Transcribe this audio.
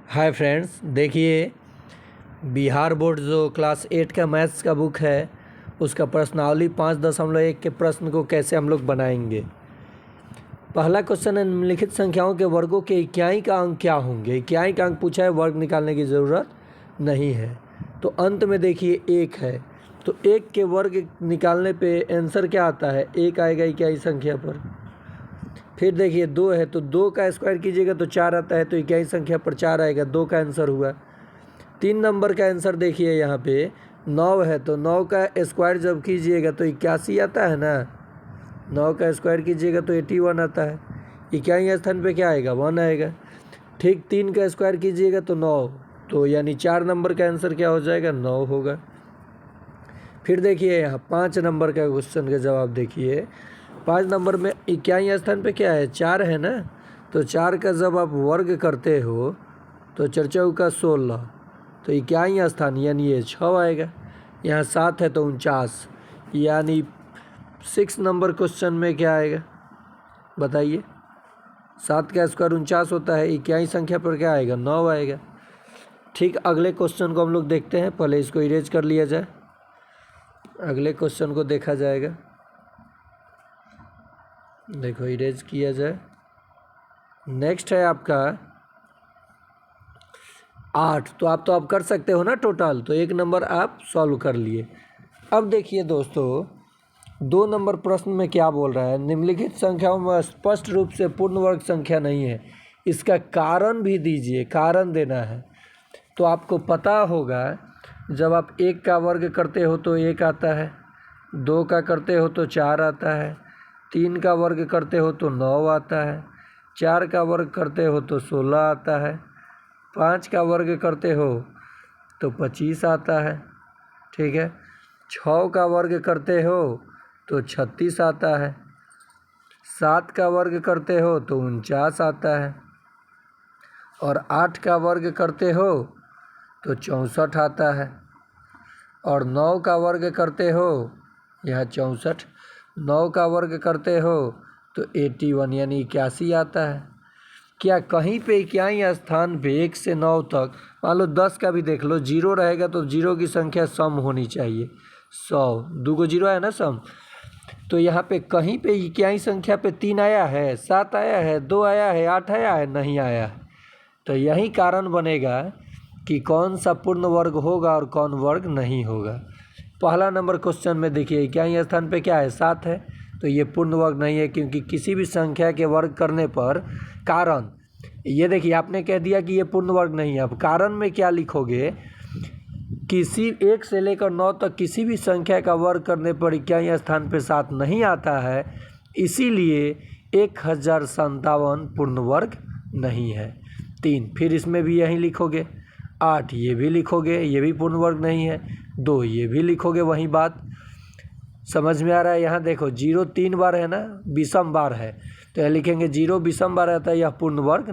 Hi friends, देखिए Bihar board जो class 8 का मैथ्स का बुक है उसका प्रश्नावली 5.1 के प्रश्न को कैसे हम लोग बनाएंगे। पहला क्वेश्चन है, निम्नलिखित संख्याओं के वर्गों के इक्याई का अंक क्या होंगे। इक्याई का अंक पूछा है, वर्ग निकालने की ज़रूरत नहीं है। तो अंत में देखिए 1 है, तो 1 के वर्ग निकालने पे आंसर क्या आता है, 1 आएगा इक्याई संख्या पर। फिर देखिए 2 है, तो 2 का स्क्वायर कीजिएगा तो 4 आता है, तो इक्याई संख्या पर 4 आएगा, 2 का आंसर हुआ। 3 नंबर का आंसर देखिए यहाँ पे 9 है, तो 9 का स्क्वायर जब कीजिएगा तो 81 आता है ना, 9 का स्क्वायर कीजिएगा तो 81 आता है। इक्याई स्थान पे क्या आएगा, 1 आएगा। ठीक, 3 का स्क्वायर कीजिएगा तो 9, तो यानी 4 नंबर का आंसर क्या हो जाएगा, 9 होगा। फिर देखिए यहाँ 5 नंबर का क्वेश्चन का जवाब देखिए। 5 नंबर में इक्याई स्थान पे क्या है, 4 है ना, तो 4 का जब आप वर्ग करते हो तो 4 चौका 16, तो इक्याई स्थान यानी ये 6 आएगा। यहाँ 7 है तो 49, यानी 6 नंबर क्वेश्चन में क्या आएगा बताइए। 7 का स्क्वायर 49 होता है, इक्याई संख्या पर क्या आएगा, 9 आएगा। ठीक, अगले क्वेश्चन को हम लोग देखते हैं, पहले इसको इरेज कर लिया जाए, अगले क्वेश्चन को देखा जाएगा। देखो इरेज किया जाए। नेक्स्ट है आपका 8, तो आप कर सकते हो ना टोटल, तो 1 नंबर आप सॉल्व कर लिए। अब देखिए दोस्तों 2 नंबर प्रश्न में क्या बोल रहा है, निम्नलिखित संख्याओं में स्पष्ट रूप से पूर्ण वर्ग संख्या नहीं है, इसका कारण भी दीजिए, कारण देना है। तो आपको पता होगा जब आप 1 का वर्ग करते हो तो 1 आता है, 2 का करते हो तो 4 आता है, 3 का वर्ग करते हो तो 9 आता है, 4 का वर्ग करते हो तो 16 आता है, 5 का वर्ग करते हो तो 25 आता है। ठीक है, 6 का वर्ग करते हो तो 36 आता है, 7 का वर्ग करते हो तो 49 आता है, और 8 का वर्ग करते हो तो 64 आता है, और 9 का वर्ग करते हो यहाँ 64, 9 का वर्ग करते हो तो 81 यानी 81 आता है। क्या कहीं पे इक्याई स्थान पे 1 से 9 तक, मान लो 10 का भी देख लो, 0 रहेगा तो 0 की संख्या सम होनी चाहिए, 100, 2 को 0 है ना सम। तो यहाँ पे कहीं पे इक्याई संख्या पे 3 आया है, 7 आया है, 2 आया है, 8 आया है, नहीं आया है। तो यही कारण बनेगा कि कौन सा पूर्ण वर्ग होगा और कौन वर्ग नहीं होगा। पहला नंबर क्वेश्चन में देखिए इक्याई स्थान पे क्या है, 7 है, तो ये पूर्ण वर्ग नहीं है, क्योंकि किसी भी संख्या के वर्ग करने पर कारण, ये देखिए आपने कह दिया कि ये पूर्ण वर्ग नहीं है। अब कारण में क्या लिखोगे, किसी 1 से लेकर 9 तक किसी भी संख्या का वर्ग करने पर इक्याई स्थान पे 7 नहीं आता है, इसीलिए 1057 पूर्ण वर्ग नहीं है। 3, फिर इसमें भी यही लिखोगे। 8 ये भी लिखोगे, ये भी पूर्ण वर्ग नहीं है। 2 ये भी लिखोगे, वही बात समझ में आ रहा है। यहाँ देखो 0 3 बार है ना, विषम बार है, तो यह लिखेंगे 0 विषम बार आता है, यह पूर्ण वर्ग